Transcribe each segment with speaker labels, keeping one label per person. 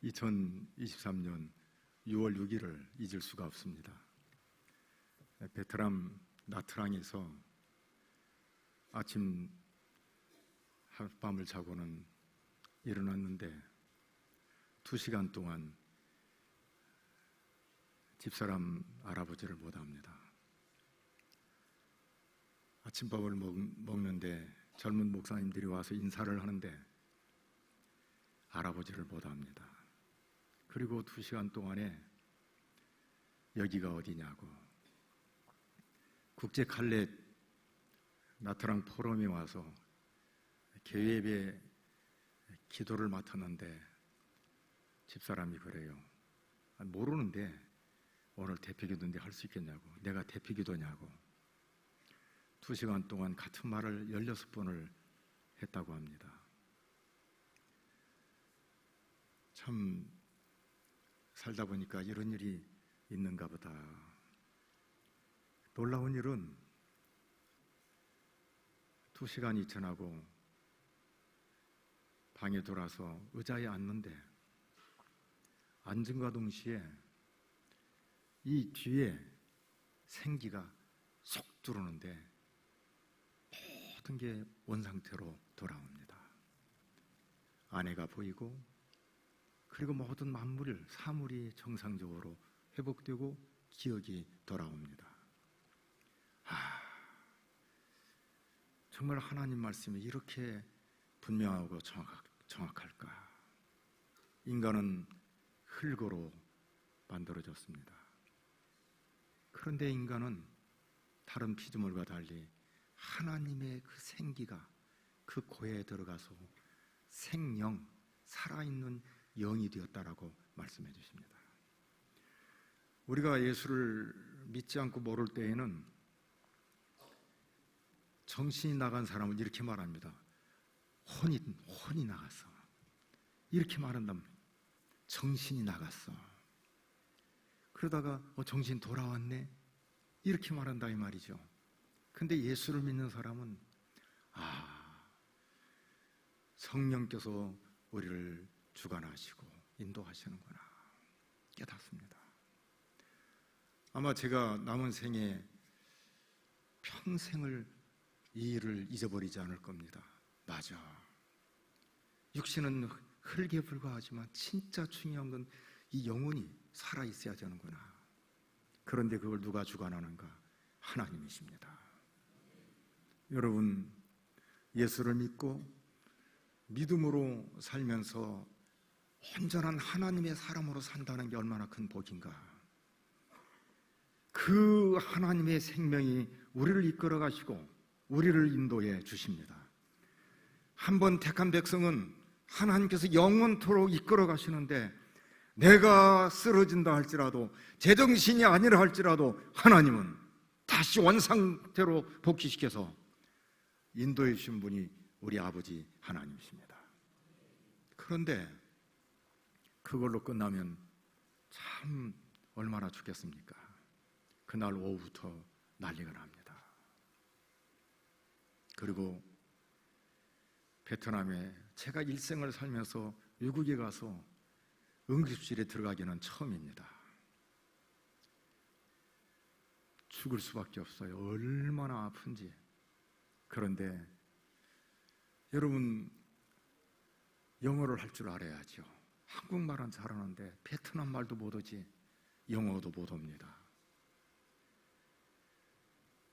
Speaker 1: 2023년 6월 6일을 잊을 수가 없습니다. 베트남 나트랑에서 아침 하룻밤을 자고는 일어났는데 2시간 동안 집사람 할아버지를 못 합니다. 아침밥을 먹는데 젊은 목사님들이 와서 인사를 하는데 할아버지를 못 합니다. 그리고 2시간 동안에 여기가 어디냐고 국제 칼렛 나트랑 포럼에 와서 개회에 기도를 맡았는데 집사람이 그래요. 모르는데 오늘 대피기도인데 할 수 있겠냐고. 내가 대피기도냐고. 2시간 동안 같은 말을 16번을 했다고 합니다. 참 살다 보니까 이런 일이 있는가 보다. 놀라운 일은 2시간이 지나고 방에 돌아서 의자에 앉는데 앉음과 동시에 이 뒤에 생기가 쏙 들어오는데 모든 게 원상태로 돌아옵니다. 아내가 보이고 그리고 모든 만물, 사물이 정상적으로 회복되고 기억이 돌아옵니다. 정말 하나님 말씀이 이렇게 분명하고 정확할까? 인간은 흙으로 만들어졌습니다. 그런데 인간은 다른 피조물과 달리 하나님의 그 생기가 그 고해에 들어가서 생명, 살아있는 영이 되었다라고 말씀해 주십니다. 우리가 예수를 믿지 않고 모를 때에는 정신이 나간 사람은 이렇게 말합니다. 혼이 나갔어. 이렇게 말한다면 정신이 나갔어. 그러다가 정신 돌아왔네? 이렇게 말한다 이 말이죠. 근데 예수를 믿는 사람은 성령께서 우리를 주관하시고 인도하시는구나 깨닫습니다. 아마 제가 남은 생에 평생을 이 일을 잊어버리지 않을 겁니다. 맞아. 육신은 흙에 불과하지만 진짜 중요한 건 이 영혼이 살아있어야 되는구나. 그런데 그걸 누가 주관하는가? 하나님이십니다. 여러분, 예수를 믿고 믿음으로 살면서 온전한 하나님의 사람으로 산다는 게 얼마나 큰 복인가. 그 하나님의 생명이 우리를 이끌어 가시고 우리를 인도해 주십니다. 한번 택한 백성은 하나님께서 영원토록 이끌어 가시는데 내가 쓰러진다 할지라도 제정신이 아니라 할지라도 하나님은 다시 원상태로 복귀시켜서 인도해 주신 분이 우리 아버지 하나님이십니다. 그런데 그걸로 끝나면 참 얼마나 좋겠습니까? 그날 오후부터 난리가 납니다. 그리고 베트남에 제가 일생을 살면서 외국에 가서 응급실에 들어가기는 처음입니다. 죽을 수밖에 없어요. 얼마나 아픈지. 그런데 여러분 영어를 할 줄 알아야죠. 한국말은 잘하는데 베트남 말도 못하지 영어도 못합니다.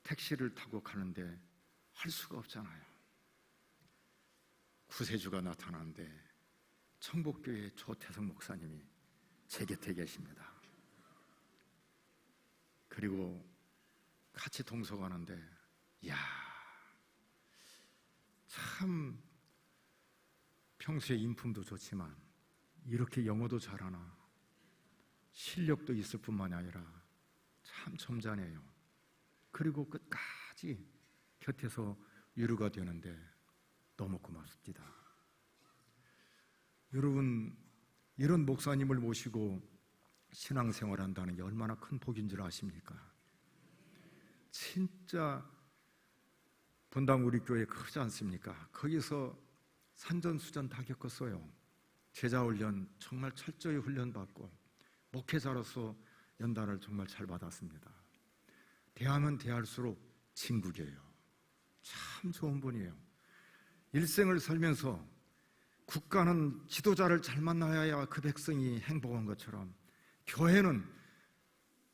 Speaker 1: 택시를 타고 가는데 할 수가 없잖아요. 구세주가 나타나는데 청복교회 조태성 목사님이 제 곁에 계십니다. 그리고 같이 동석하는데 참 평소에 인품도 좋지만 이렇게 영어도 잘하나 실력도 있을 뿐만이 아니라 참 점잖아요. 그리고 끝까지 곁에서 위로가 되는데 너무 고맙습니다. 여러분, 이런 목사님을 모시고 신앙생활한다는 게 얼마나 큰 복인 줄 아십니까? 진짜 분당 우리 교회 크지 않습니까? 거기서 산전수전 다 겪었어요. 제자 훈련 정말 철저히 훈련받고 목회자로서 연단을 정말 잘 받았습니다. 대하면 대할수록 진국이에요. 참 좋은 분이에요. 일생을 살면서 국가는 지도자를 잘 만나야 그 백성이 행복한 것처럼 교회는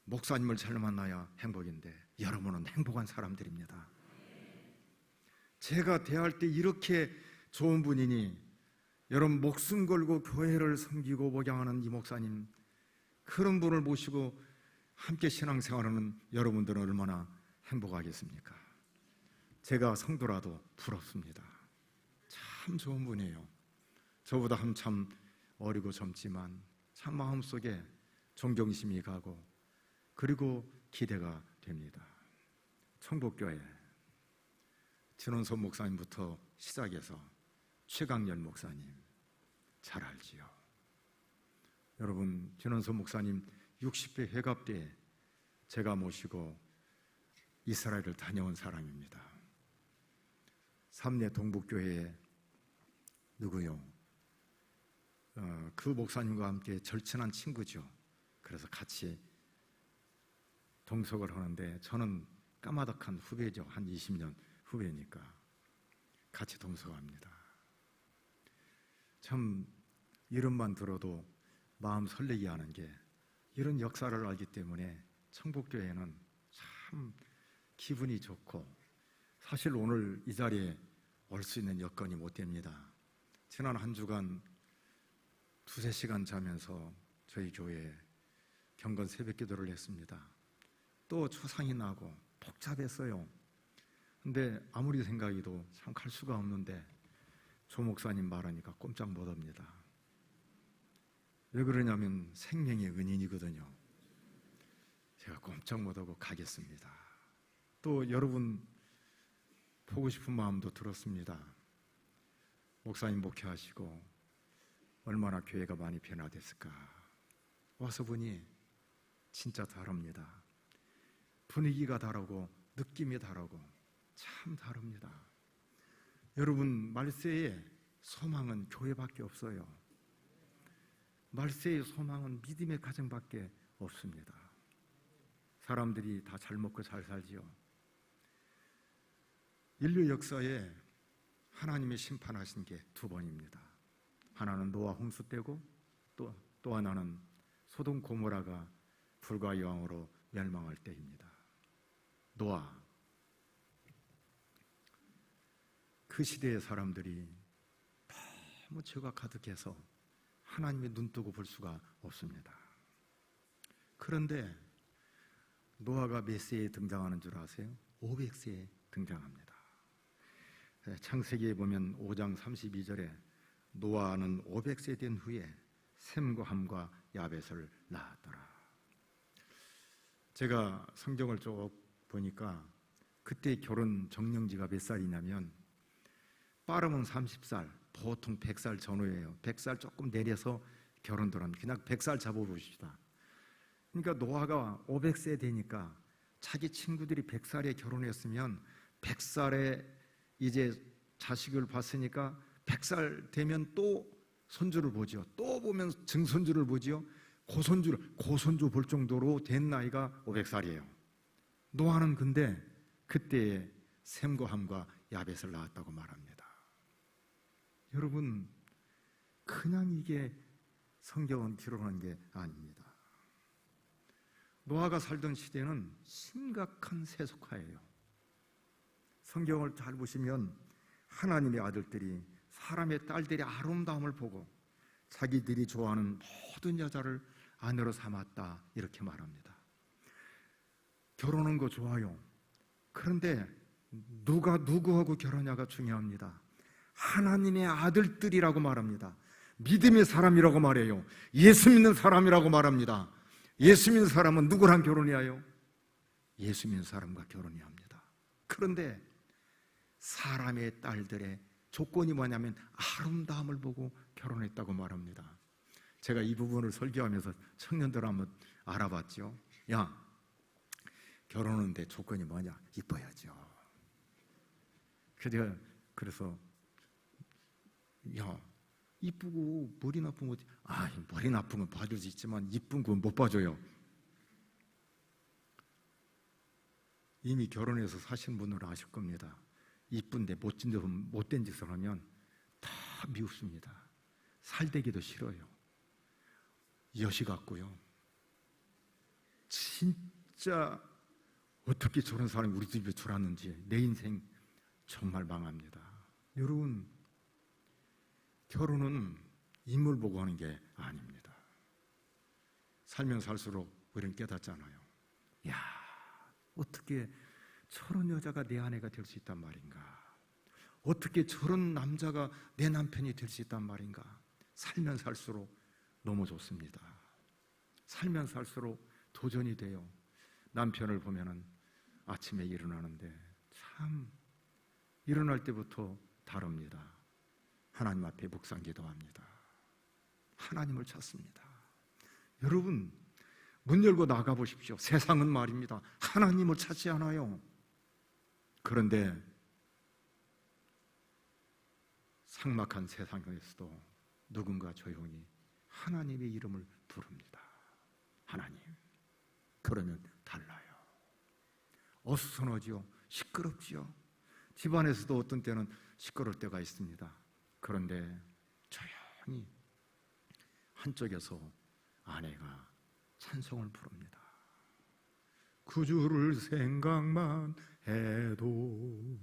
Speaker 1: 목사님을 잘 만나야 행복인데 여러분은 행복한 사람들입니다. 제가 대할 때 이렇게 좋은 분이니 여러분 목숨 걸고 교회를 섬기고 목양하는 이 목사님, 그런 분을 모시고 함께 신앙생활하는 여러분들은 얼마나 행복하겠습니까? 제가 성도라도 부럽습니다. 참 좋은 분이에요. 저보다 한참 어리고 젊지만 참 마음속에 존경심이 가고 그리고 기대가 됩니다. 청복교회 진원선 목사님부터 시작해서 최강렬 목사님 잘 알지요. 여러분, 진원선 목사님 60회 회갑 때 제가 모시고 이스라엘을 다녀온 사람입니다. 삼례 동북교회에 누구요? 그 목사님과 함께 절친한 친구죠. 그래서 같이 동석을 하는데 저는 까마득한 후배죠. 한 20년 후배니까 같이 동석합니다. 참 이름만 들어도 마음 설레게 하는 게 이런 역사를 알기 때문에 청복교회는 참 기분이 좋고, 사실 오늘 이 자리에 올 수 있는 여건이 못 됩니다. 지난 한 주간 2-3시간 자면서 저희 교회에 경건 새벽 기도를 했습니다. 또 초상이 나고 복잡했어요. 근데 아무리 생각해도 참 갈 수가 없는데 조 목사님 말하니까 꼼짝 못합니다. 왜 그러냐면 생명의 은인이거든요. 제가 꼼짝 못하고 가겠습니다. 또 여러분 보고 싶은 마음도 들었습니다. 목사님 목회하시고 얼마나 교회가 많이 변화됐을까. 와서 보니 진짜 다릅니다. 분위기가 다르고 느낌이 다르고 참 다릅니다. 여러분, 말세의 소망은 교회밖에 없어요. 말세의 소망은 믿음의 가정밖에 없습니다. 사람들이 다 잘 먹고 잘 살지요. 인류 역사에 하나님의 심판하신 게 2번입니다. 하나는 노아 홍수 때고 또 하나는 소돔 고모라가 불과 여왕으로 멸망할 때입니다. 노아, 그 시대의 사람들이 너무 죄가 가득해서 하나님의 눈뜨고 볼 수가 없습니다. 그런데 노아가 몇 세에 등장하는 줄 아세요? 500세에 등장합니다. 창세기에 보면 5장 32절에 노아는 500세 된 후에 셈과 함과 야벳을 낳았더라. 제가 성경을 쭉 보니까 그때 결혼 정령지가 몇 살이냐면 빠르면 30살, 보통 100살 전후예요. 100살 조금 내려서 결혼들 합니다. 그냥 100살 잡아보십시다. 그러니까 노아가 500세 되니까 자기 친구들이 100살에 결혼했으면 100살에 이제 자식을 봤으니까 100살 되면 또 손주를 보죠. 또 보면 증손주를 보죠. 고손주 볼 정도로 된 나이가 500살이에요. 노아는 근데 그때에 셈과 함과 야벳을 낳았다고 말합니다. 여러분, 그냥 이게 성경은 기록한 게 아닙니다. 노아가 살던 시대는 심각한 세속화예요. 성경을 잘 보시면 하나님의 아들들이 사람의 딸들의 아름다움을 보고 자기들이 좋아하는 모든 여자를 아내로 삼았다, 이렇게 말합니다. 결혼한 거 좋아요. 그런데 누가 누구하고 결혼하냐가 중요합니다. 하나님의 아들들이라고 말합니다. 믿음의 사람이라고 말해요. 예수 믿는 사람이라고 말합니다. 예수 믿는 사람은 누구랑 결혼해야 해요? 예수 믿는 사람과 결혼해야 합니다. 그런데 사람의 딸들의 조건이 뭐냐면 아름다움을 보고 결혼했다고 말합니다. 제가 이 부분을 설교하면서 청년들 한번 알아봤죠. 야, 결혼하는데 조건이 뭐냐? 이뻐야죠. 그래서 야, 이쁘고 머리 나쁜 거, 머리 나쁜 건 봐줄 수 있지만 이쁜 건 못 봐줘요. 이미 결혼해서 사신 분들은 아실 겁니다. 이쁜데 못된 짓을 하면 다 미흡습니다. 살대기도 싫어요. 여시 같고요. 진짜 어떻게 저런 사람이 우리 집에 들어왔는지 내 인생 정말 망합니다. 여러분, 결혼은 인물 보고 하는 게 아닙니다. 살면 살수록 우리는 깨닫잖아요. 야, 어떻게 저런 여자가 내 아내가 될 수 있단 말인가? 어떻게 저런 남자가 내 남편이 될 수 있단 말인가? 살면 살수록 너무 좋습니다. 살면 살수록 도전이 돼요. 남편을 보면은 아침에 일어나는데 참 일어날 때부터 다릅니다. 하나님 앞에 묵상 기도합니다. 하나님을 찾습니다. 여러분, 문 열고 나가 보십시오. 세상은 말입니다, 하나님을 찾지 않아요. 그런데 삭막한 세상에서도 누군가 조용히 하나님의 이름을 부릅니다. 하나님. 그러면 달라요. 어수선하지요. 시끄럽지요. 집안에서도 어떤 때는 시끄러울 때가 있습니다. 그런데 조용히 한쪽에서 아내가 찬송을 부릅니다. 구주를 생각만 해도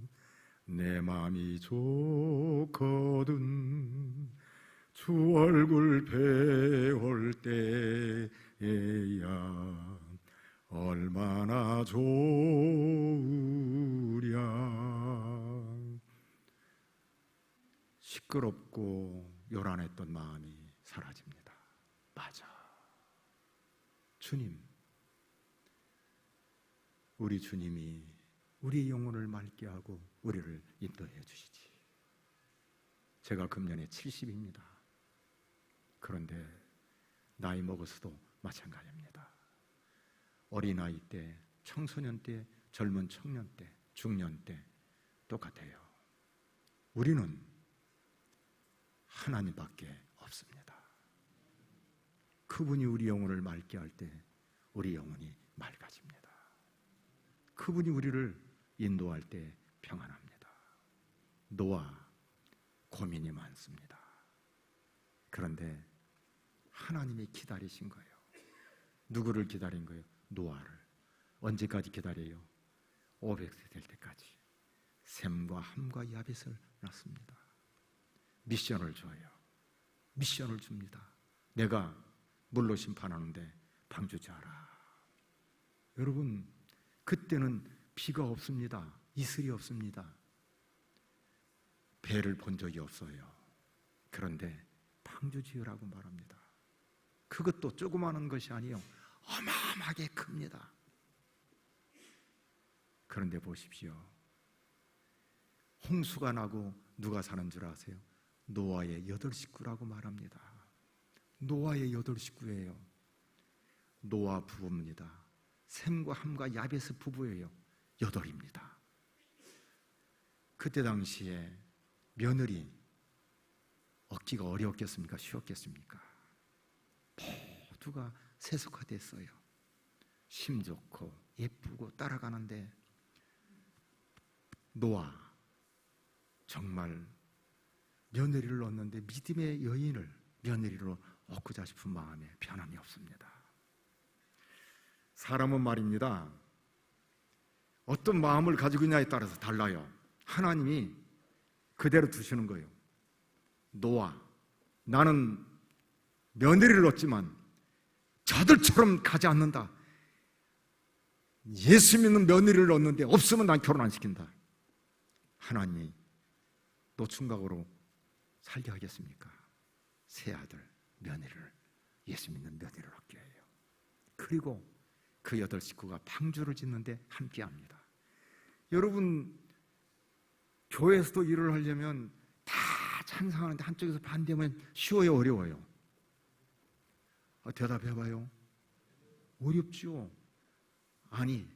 Speaker 1: 내 마음이 좋거든. 주 얼굴 배울 때에야 얼마나 좋으랴. 시끄럽고 요란했던 마음이 사라집니다. 맞아. 주님, 우리 주님이 우리 영혼을 맑게 하고 우리를 인도해 주시지. 제가 금년에 70입니다. 그런데 나이 먹어서도 마찬가지입니다. 어린아이 때, 청소년 때, 젊은 청년 때, 중년 때 똑같아요. 우리는 하나님밖에 없습니다. 그분이 우리 영혼을 맑게 할 때 우리 영혼이 맑아집니다. 그분이 우리를 인도할 때 평안합니다. 노아 고민이 많습니다. 그런데 하나님이 기다리신 거예요. 누구를 기다린 거예요? 노아를. 언제까지 기다려요? 500세 될 때까지. 셈과 함과 야벳을 낳습니다. 미션을 줘요. 미션을 줍니다. 내가 물로 심판하는데 방주자라. 여러분, 그때는 비가 없습니다. 이슬이 없습니다. 배를 본 적이 없어요. 그런데 방주 지으라고 말합니다. 그것도 조그마한 것이 아니에요. 어마어마하게 큽니다. 그런데 보십시오. 홍수가 나고 누가 사는 줄 아세요? 노아의 8식구라고 말합니다. 노아의 8식구예요. 노아 부부입니다. 셈과 함과 야벳의 부부예요. 8입니다. 그때 당시에 며느리 얻기가 어려웠겠습니까? 쉬웠겠습니까? 모두가 세속화됐어요. 심 좋고 예쁘고 따라가는데 노아 정말 며느리를 얻는데 믿음의 여인을 며느리로 얻고자 싶은 마음에 변함이 없습니다. 사람은 말입니다, 어떤 마음을 가지고 있냐에 따라서 달라요. 하나님이 그대로 두시는 거예요. 노아, 나는 며느리를 얻지만 저들처럼 가지 않는다. 예수 믿는 며느리를 얻는데 없으면 난 결혼 안 시킨다. 하나님이 또 충각으로 살게 하겠습니까? 새 아들, 며느리를, 예수 믿는 며느리를 얻게 해요. 그리고 그 8식구가 방주를 짓는데 함께합니다. 여러분, 교회에서도 일을 하려면 다 찬성하는데 한쪽에서 반대하면 쉬워요, 어려워요? 대답해봐요. 어렵죠. 아니,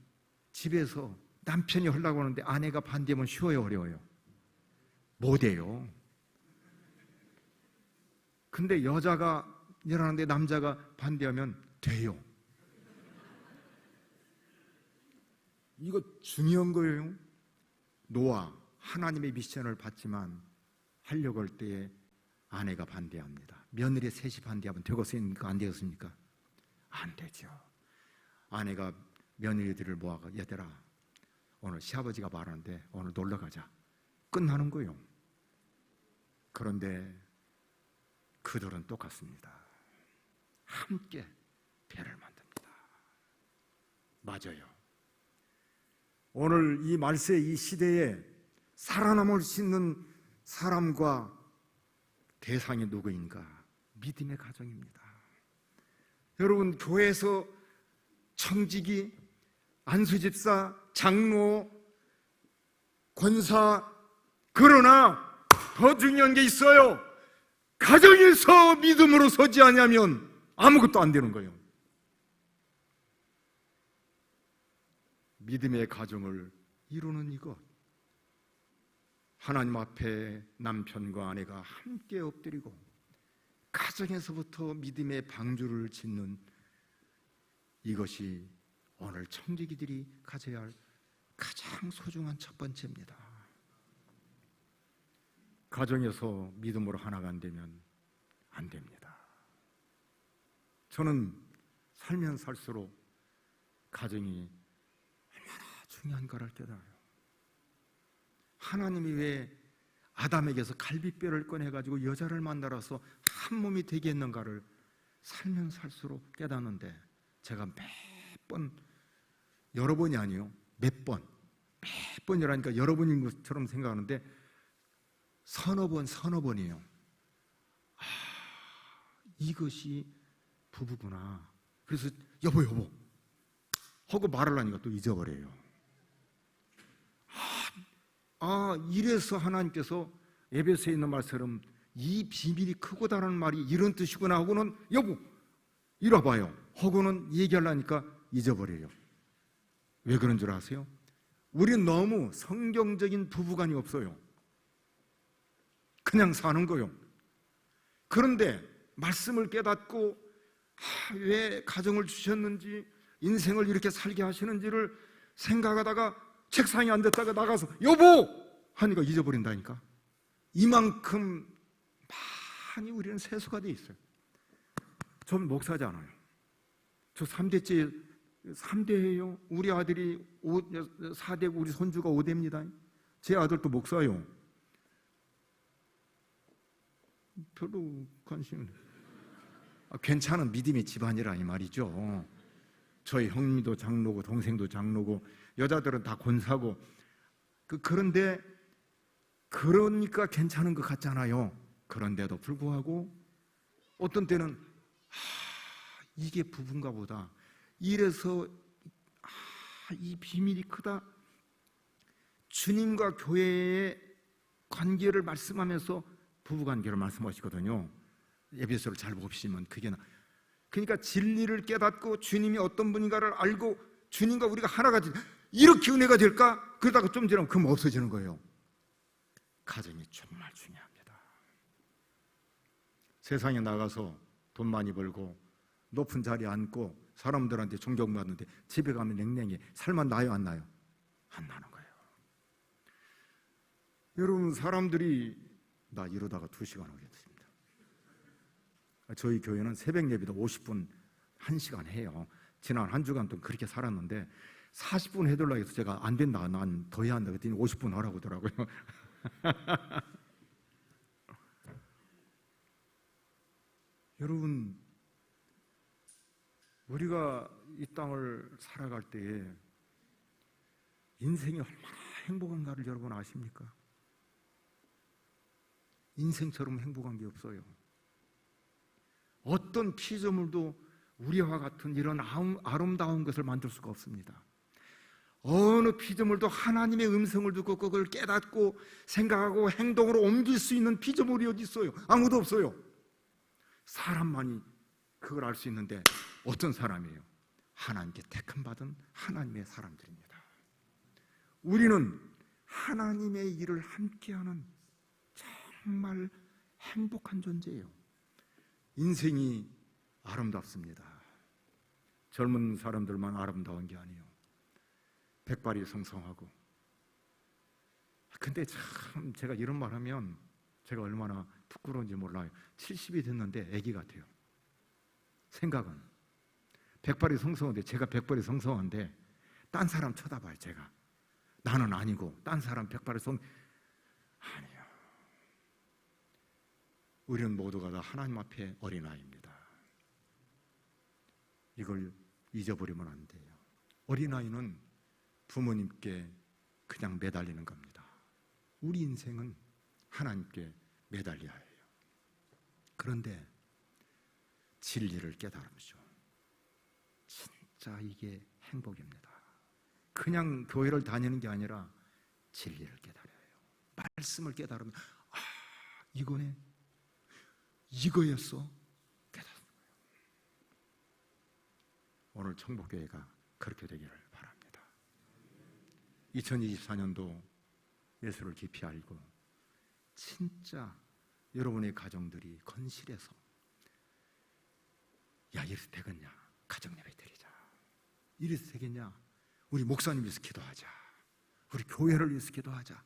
Speaker 1: 집에서 남편이 하려고 하는데 아내가 반대하면 쉬워요, 어려워요? 못해요. 근데 여자가 일하는데 남자가 반대하면 돼요. 이거 중요한 거예요. 노아, 하나님의 미션을 받지만 하려고 할 때에 아내가 반대합니다. 며느리 셋이 반대하면 되겠습니까? 안 되겠습니까? 안 되죠. 아내가 며느리들을 모아가 얘들아, 오늘 시아버지가 말하는데 오늘 놀러 가자. 끝나는 거예요. 그런데 그들은 똑같습니다. 함께 배를 만듭니다. 맞아요. 오늘 이 말세 이 시대에 살아남을 수 있는 사람과 대상이 누구인가? 믿음의 가정입니다. 여러분, 교회에서 청지기, 안수집사, 장로, 권사, 그러나 더 중요한 게 있어요. 가정에서 믿음으로 서지 않으면 아무것도 안 되는 거예요. 믿음의 가정을 이루는 이것, 하나님 앞에 남편과 아내가 함께 엎드리고 가정에서부터 믿음의 방주를 짓는 이것이 오늘 청지기들이 가져야 할 가장 소중한 첫 번째입니다. 가정에서 믿음으로 하나가 안 되면 안 됩니다. 저는 살면 살수록 가정이 얼마나 중요한가를 깨달아요. 하나님이 왜 아담에게서 갈비뼈를 꺼내가지고 여자를 만나서 한 몸이 되게 했는가를 살면 살수록 깨닫는데, 제가 매번, 여러 번이 아니요, 몇 번이라니까 여러 번인 것처럼 생각하는데 서너 번이에요. 이것이 부부구나. 그래서 여보 하고 말을 하니까 또 잊어버려요. 이래서 하나님께서 에베소에 있는 말처럼 이 비밀이 크고다라는 말이 이런 뜻이구나 하고는 여보 이리 와봐요 하고는 얘기하려니까 잊어버려요. 왜 그런 줄 아세요? 우리는 너무 성경적인 부부관이 없어요. 그냥 사는 거요. 그런데 말씀을 깨닫고 왜 가정을 주셨는지, 인생을 이렇게 살게 하시는지를 생각하다가 책상에 앉았다가 나가서 여보! 하니까 잊어버린다니까. 이만큼 많이 우리는 세수가 돼 있어요. 전 목사지 않아요. 저 3대예요. 우리 아들이 4대고 우리 손주가 5대입니다. 제 아들도 목사예요. 별로 관심이 괜찮은 믿음의 집안이라 이 말이죠. 저희 형님도 장로고 동생도 장로고 여자들은 다 권사고 그런데 그러니까 괜찮은 것 같잖아요. 그런데도 불구하고 어떤 때는 이게 부부인가 보다. 이래서 이 비밀이 크다. 주님과 교회의 관계를 말씀하면서 부부관계를 말씀하시거든요. 에베소를 잘 보시면 그러니까 진리를 깨닫고 주님이 어떤 분인가를 알고 주님과 우리가 하나가 이렇게 은혜가 될까? 그러다가 좀 지나면 그럼 없어지는 거예요. 가정이 정말 중요합니다. 세상에 나가서 돈 많이 벌고 높은 자리에 앉고 사람들한테 존경받는데 집에 가면 냉랭해. 살만 나요 안 나요? 안 나는 거예요. 여러분, 사람들이 나 이러다가 2시간 오겠습니다. 저희 교회는 새벽 예배도 50분 1시간 해요. 지난 한 주간 동안 그렇게 살았는데 40분 해달라고 해서 제가 안 된다, 난 더 해야 한다 그랬더니 50분 하라고 하더라고요. 여러분, 우리가 이 땅을 살아갈 때에 인생이 얼마나 행복한가를 여러분 아십니까? 인생처럼 행복한 게 없어요. 어떤 피조물도 우리와 같은 이런 아름다운 것을 만들 수가 없습니다. 어느 피조물도 하나님의 음성을 듣고 그걸 깨닫고 생각하고 행동으로 옮길 수 있는 피조물이 어디 있어요? 아무도 없어요. 사람만이 그걸 알 수 있는데 어떤 사람이에요? 하나님께 택함받은 하나님의 사람들입니다. 우리는 하나님의 일을 함께하는 정말 행복한 존재예요. 인생이 아름답습니다. 젊은 사람들만 아름다운 게 아니에요. 백발이 성성하고. 근데 참 제가 이런 말 하면 제가 얼마나 부끄러운지 몰라요. 70이 됐는데 아기 같아요. 생각은 백발이 성성한데, 제가 백발이 성성한데 딴 사람 쳐다봐요. 제가 나는 아니고 딴 사람 백발이 아니요. 우리는 모두가 다 하나님 앞에 어린아이입니다. 이걸 잊어버리면 안 돼요. 어린아이는 부모님께 그냥 매달리는 겁니다. 우리 인생은 하나님께 매달려야 해요. 그런데 진리를 깨달으죠. 진짜 이게 행복입니다. 그냥 교회를 다니는 게 아니라 진리를 깨달아야 해요. 말씀을 깨달으면 이거네, 이거였어, 깨달은 거예요. 오늘 청복교회가 그렇게 되기를 바랍니다. 2024년도 예수를 깊이 알고 진짜 여러분의 가정들이 건실해서, 야 이래서 되겠냐, 가정예배 드리자, 이래서 되겠냐, 우리 목사님 위해서 기도하자, 우리 교회를 위해서 기도하자,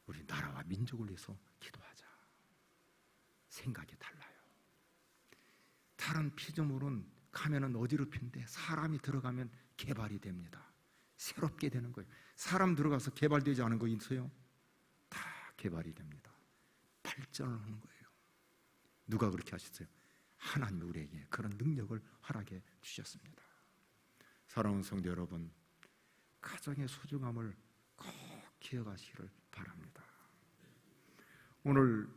Speaker 1: 우리 나라와 민족을 위해서 기도하자. 생각이 달라요. 다른 피조물은 가면은 어디로 핀데 사람이 들어가면 개발이 됩니다. 새롭게 되는 거예요. 사람 들어가서 개발되지 않은 거 있어요? 다 개발이 됩니다. 발전을 하는 거예요. 누가 그렇게 하셨어요? 하나님이 우리에게 그런 능력을 허락해 주셨습니다. 사랑하는 성도 여러분, 가정의 소중함을 꼭 기억하시기를 바랍니다. 오늘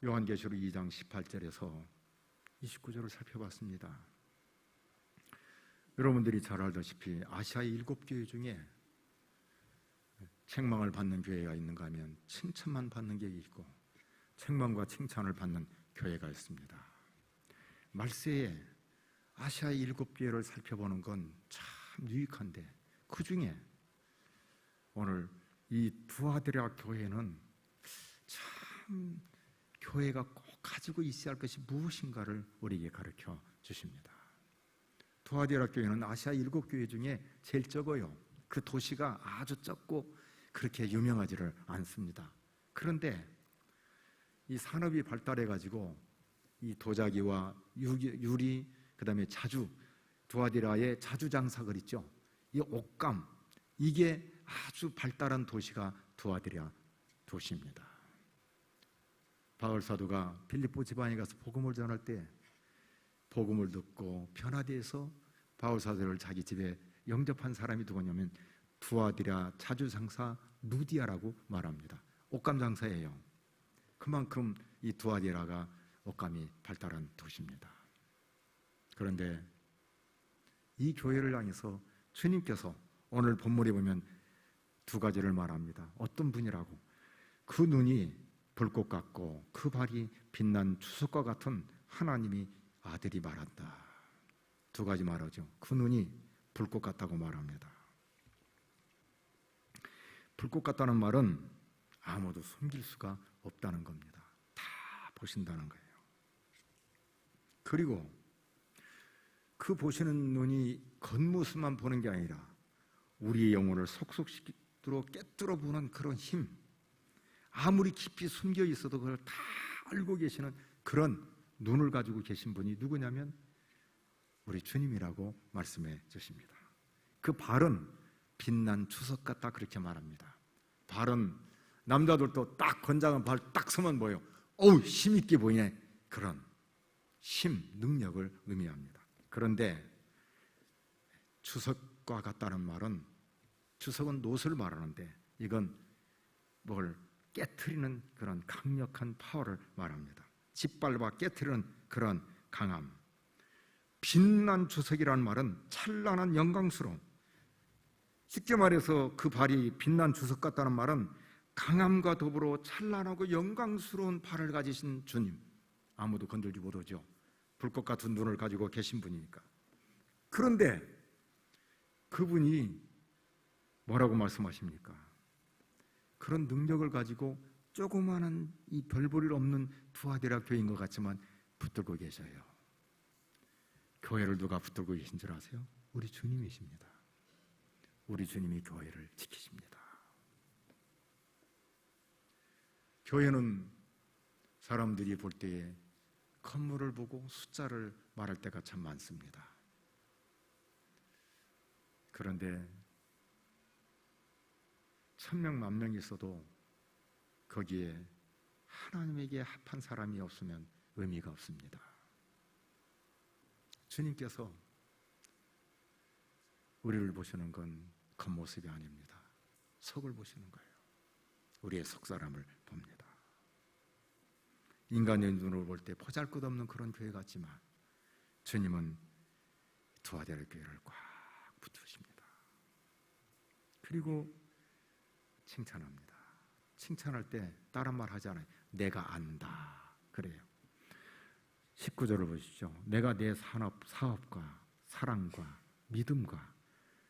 Speaker 1: 요한계시록 2장 18절에서 29절을 살펴봤습니다. 여러분들이 잘 알다시피 아시아의 7교회 중에 책망을 받는 교회가 있는가 하면 칭찬만 받는 게 있고 책망과 칭찬을 받는 교회가 있습니다. 말세에 아시아의 7교회를 살펴보는 건 참 유익한데, 그 중에 오늘 이 두아드라 교회는 참 교회가 꼭 가지고 있어야 할 것이 무엇인가를 우리에게 가르쳐 주십니다. 두아드라 교회는 아시아 7교회 중에 제일 적어요. 그 도시가 아주 적고 그렇게 유명하지를 않습니다. 그런데 이 산업이 발달해가지고 이 도자기와 유리, 그 다음에 자주, 두아디라의 자주 장사കൾ 있죠. 이 옷감, 이게 아주 발달한 도시가 두아디라 도시입니다. 바울 사도가 빌립보 지방에 가서 복음을 전할 때 복음을 듣고 변화되어서 바울 사도를 자기 집에 영접한 사람이 누구냐면 두아디라 자주 장사 루디아라고 말합니다. 옷감 장사예요. 그만큼 이 두아디라가 옷감이 발달한 도시입니다. 그런데 이 교회를 향해서 주님께서 오늘 본문에 보면 두 가지를 말합니다. 어떤 분이라고? 그 눈이 불꽃 같고 그 발이 빛난 주석과 같은 하나님이 아들이 말한다. 두 가지 말하죠. 그 눈이 불꽃 같다고 말합니다. 불꽃 같다는 말은 아무도 숨길 수가 없다는 겁니다. 다 보신다는 거예요. 그리고 그 보시는 눈이 겉모습만 보는 게 아니라 우리의 영혼을 속속시키도록 깨뚫어 보는 그런 힘, 아무리 깊이 숨겨 있어도 그걸 다 알고 계시는 그런 눈을 가지고 계신 분이 누구냐면 우리 주님이라고 말씀해 주십니다. 그 발은 빛난 주석 같다 그렇게 말합니다. 발은 남자들도 딱 건장한 발 딱 서면 뭐예요? 어우 힘있게 보이네. 그런 힘, 능력을 의미합니다. 그런데 주석과 같다는 말은, 주석은 노를 말하는데 이건 뭘 깨트리는 그런 강력한 파워를 말합니다. 짓밟아 깨트리는 그런 강함. 빛난 주석이라는 말은 찬란한 영광스러움. 쉽게 말해서 그 발이 빛난 주석 같다는 말은 강함과 더불어 찬란하고 영광스러운 발을 가지신 주님, 아무도 건들지 못하죠. 불꽃 같은 눈을 가지고 계신 분이니까. 그런데 그분이 뭐라고 말씀하십니까? 그런 능력을 가지고 조그마한 이 별볼일 없는 두아디라 교회인 것 같지만 붙들고 계셔요. 교회를 누가 붙들고 계신 줄 아세요? 우리 주님이십니다. 우리 주님이 교회를 지키십니다. 교회는 사람들이 볼 때에 건물을 보고 숫자를 말할 때가 참 많습니다. 그런데 1000명, 10,000명이 있어도 거기에 하나님에게 합한 사람이 없으면 의미가 없습니다. 주님께서 우리를 보시는 건 겉모습이 아닙니다. 속을 보시는 거예요. 우리의 속사람을 봅니다. 인간의 눈으로 볼 때 보잘것없는 그런 교회 같지만 주님은 두아디라 교회를 꽉 붙드십니다. 그리고 칭찬합니다. 칭찬할 때 다른 말 하지 않아요. 내가 안다 그래요. 19절을 보시죠. 내가 내 사업과 사랑과 믿음과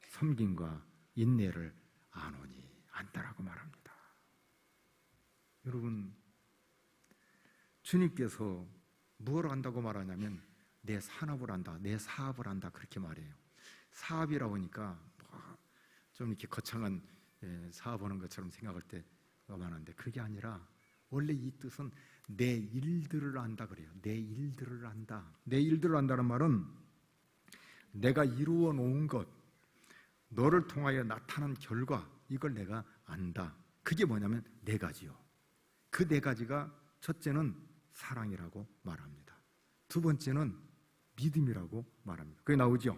Speaker 1: 섬김과 인내를 아노니 안다라고 말합니다. 여러분, 주님께서 무엇을 안다고 말하냐면 내 산업을 안다, 내 사업을 안다 그렇게 말해요. 사업이라고 하니까 좀 이렇게 거창한 사업하는 것처럼 생각할 때가 많은데 그게 아니라 원래 이 뜻은 내 일들을 안다 그래요. 내 일들을 안다. 내 일들을 안다는 말은 내가 이루어 놓은 것, 너를 통하여 나타난 결과, 이걸 내가 안다. 그게 뭐냐면 네 가지요. 그 네 가지가 첫째는 사랑이라고 말합니다. 두 번째는 믿음이라고 말합니다. 그게 나오죠.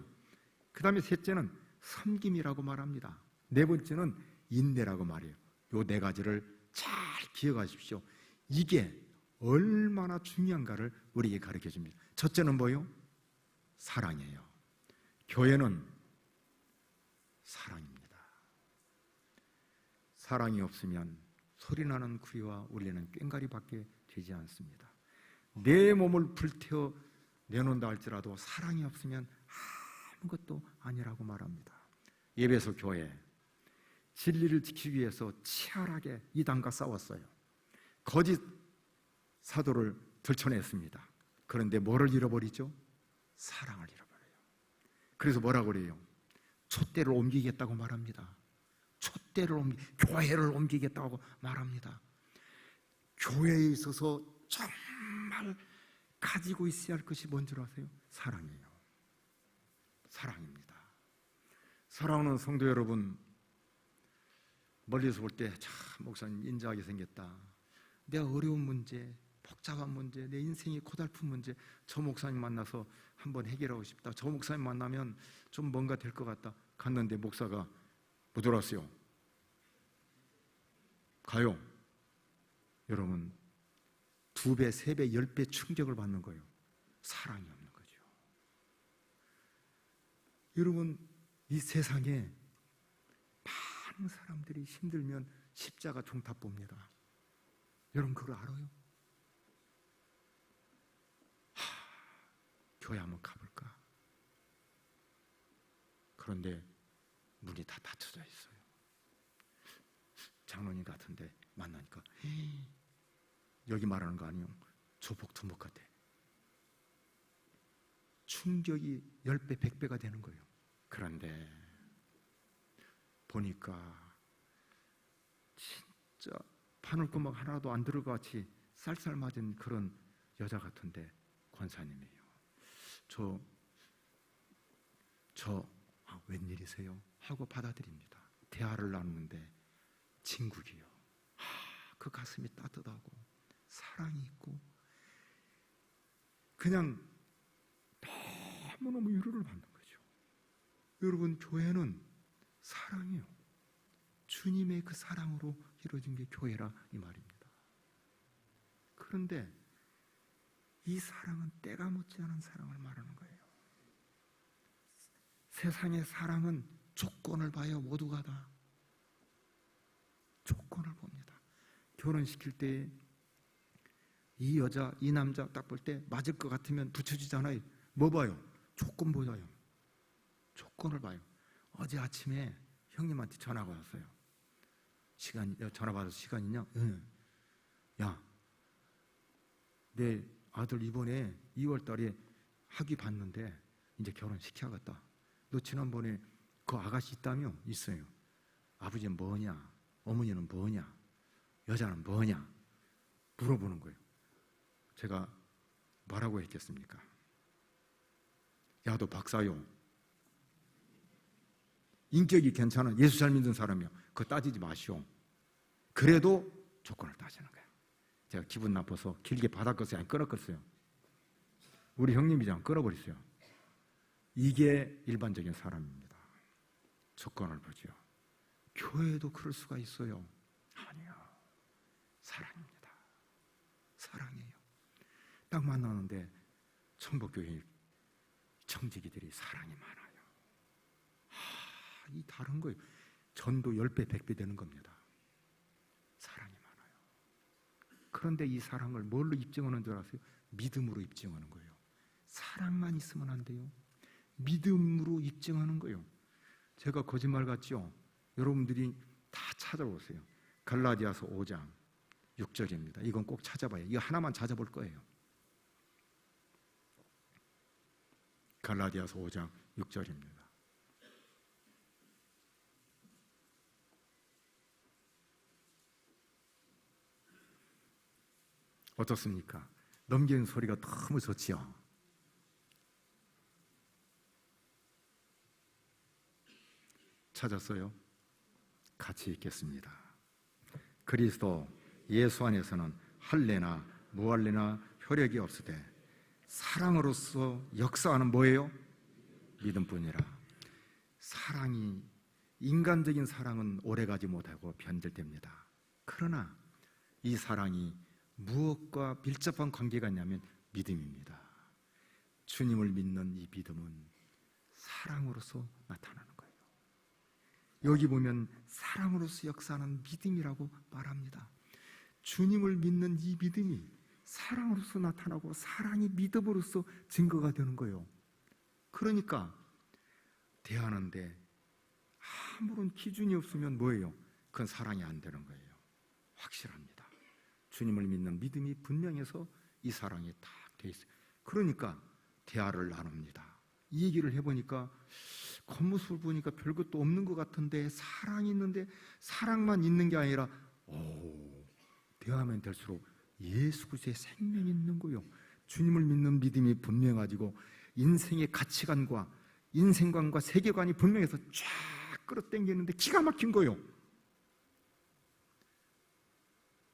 Speaker 1: 그 다음에 셋째는 섬김이라고 말합니다. 네 번째는 인내라고 말해요. 요 네 가지를 잘 기억하십시오. 이게 얼마나 중요한가를 우리에게 가르쳐 줍니다. 첫째는 뭐요? 사랑이에요. 교회는 사랑입니다. 사랑이 없으면 소리나는 구리와 울리는 꽹과리밖에 되지 않습니다. 내 몸을 불태워 내놓는다 할지라도 사랑이 없으면 아무것도 아니라고 말합니다. 예배소 교회 진리를 지키기 위해서 치열하게 이단과 싸웠어요. 거짓 사도를 들춰냈습니다. 그런데 뭐를 잃어버리죠? 사랑을 잃어버려요. 그래서 뭐라고 그래요? 촛대를 옮기겠다고 말합니다. 교회를 옮기겠다고 말합니다. 교회에 있어서 정말 가지고 있어야 할 것이 뭔지 아세요? 사랑이에요. 사랑입니다. 사랑하는 성도 여러분, 멀리서 볼 때 참 목사님 인자하게 생겼다. 내 어려운 문제, 복잡한 문제, 내 인생이 고달픈 문제, 저 목사님 만나서 한번 해결하고 싶다. 저 목사님 만나면 좀 뭔가 될 것 같다. 갔는데 목사가 못 들어왔어요. 가요. 여러분 2배, 3배, 10배 충격을 받는 거예요. 사랑이 없는 거죠. 여러분 이 세상에 많은 사람들이 힘들면 십자가 종탑 봅니다. 여러분 그걸 알아요? 교회 한번 가볼까? 그런데 문이 다 닫혀져 있어요. 장로님 같은데 만나니까 여기 말하는 거 아니에요? 조폭두목 같아. 충격이 10배, 100배가 되는 거예요. 그런데 보니까 진짜 바늘구멍 하나도 안 들어같이 쌀쌀 맞은 그런 여자 같은데 권사님이에요. 웬일이세요? 하고 받아들입니다. 대화를 나누는데 진국이요. 그 가슴이 따뜻하고 사랑이 있고 그냥 너무너무 위로를 받는 거죠. 여러분 교회는 사랑이에요. 주님의 그 사랑으로 이루어진 게 교회라 이 말입니다. 그런데 이 사랑은 때가 묻지 않은 사랑을 말하는 거예요. 세상의 사랑은 조건을 봐요. 모두가 다 조건을 봅니다. 결혼시킬 때 이 여자, 이 남자 딱 볼 때 맞을 것 같으면 붙여주잖아요. 뭐 봐요? 조건 보여요. 조건을 봐요. 어제 아침에 형님한테 전화가 왔어요. 전화 받아서 시간 있냐? 응. 야, 내 아들 이번에 2월 달에 학위 받는데 이제 결혼시켜야겠다. 너 지난번에 그 아가씨 있다며? 있어요. 아버지는 뭐냐? 어머니는 뭐냐? 여자는 뭐냐? 물어보는 거예요. 제가 뭐라고 했겠습니까? 야, 너 박사요. 인격이 괜찮은 예수 잘 믿는 사람이요. 그거 따지지 마시오. 그래도 조건을 따지는 거예요. 제가 기분 나빠서 길게 받아껐어요? 안 끊었겠어요? 우리 형님이잖아. 끊어버렸어요. 이게 일반적인 사람입니다. 조건을 보죠. 교회도 그럴 수가 있어요. 아니요. 사랑입니다. 사랑이에요. 딱 만나는데 천복교회 청지기들이 사랑이 많아요. 이 다른 거예요. 전도 10배, 100배 되는 겁니다. 사랑이 많아요. 그런데 이 사랑을 뭘로 입증하는 줄 아세요? 믿음으로 입증하는 거예요. 사랑만 있으면 안 돼요. 믿음으로 입증하는 거예요. 제가 거짓말 같죠? 여러분들이 다 찾아보세요. 갈라디아서 5장 6절입니다. 이건 꼭 찾아봐요. 이거 하나만 찾아볼 거예요. 갈라디아서 5장 6절입니다. 어떻습니까? 넘기는 소리가 너무 좋지요. 찾았어요? 같이 읽겠습니다. 그리스도 예수 안에서는 할례나 무할례나 효력이 없으되 사랑으로서 역사하는 뭐예요? 믿음뿐이라. 사랑이, 인간적인 사랑은 오래가지 못하고 변질됩니다. 그러나 이 사랑이 무엇과 밀접한 관계가 있냐면 믿음입니다. 주님을 믿는 이 믿음은 사랑으로서 나타나는 거예요. 여기 보면 사랑으로서 역사하는 믿음이라고 말합니다. 주님을 믿는 이 믿음이 사랑으로서 나타나고 사랑이 믿음으로서 증거가 되는 거예요. 그러니까 대하는데 아무런 기준이 없으면 뭐예요? 그건 사랑이 안 되는 거예요. 확실합니다. 주님을 믿는 믿음이 분명해서 이 사랑이 딱 돼 있어요. 그러니까 대화를 나눕니다. 이 얘기를 해보니까 겉모습을 보니까 별것도 없는 것 같은데 사랑이 있는데 사랑만 있는 게 아니라 대화하면 될수록 예수 그리스도의 생명이 있는 거예요. 주님을 믿는 믿음이 분명해지고 인생의 가치관과 인생관과 세계관이 분명해서 쫙 끌어당기는데 기가 막힌 거예요.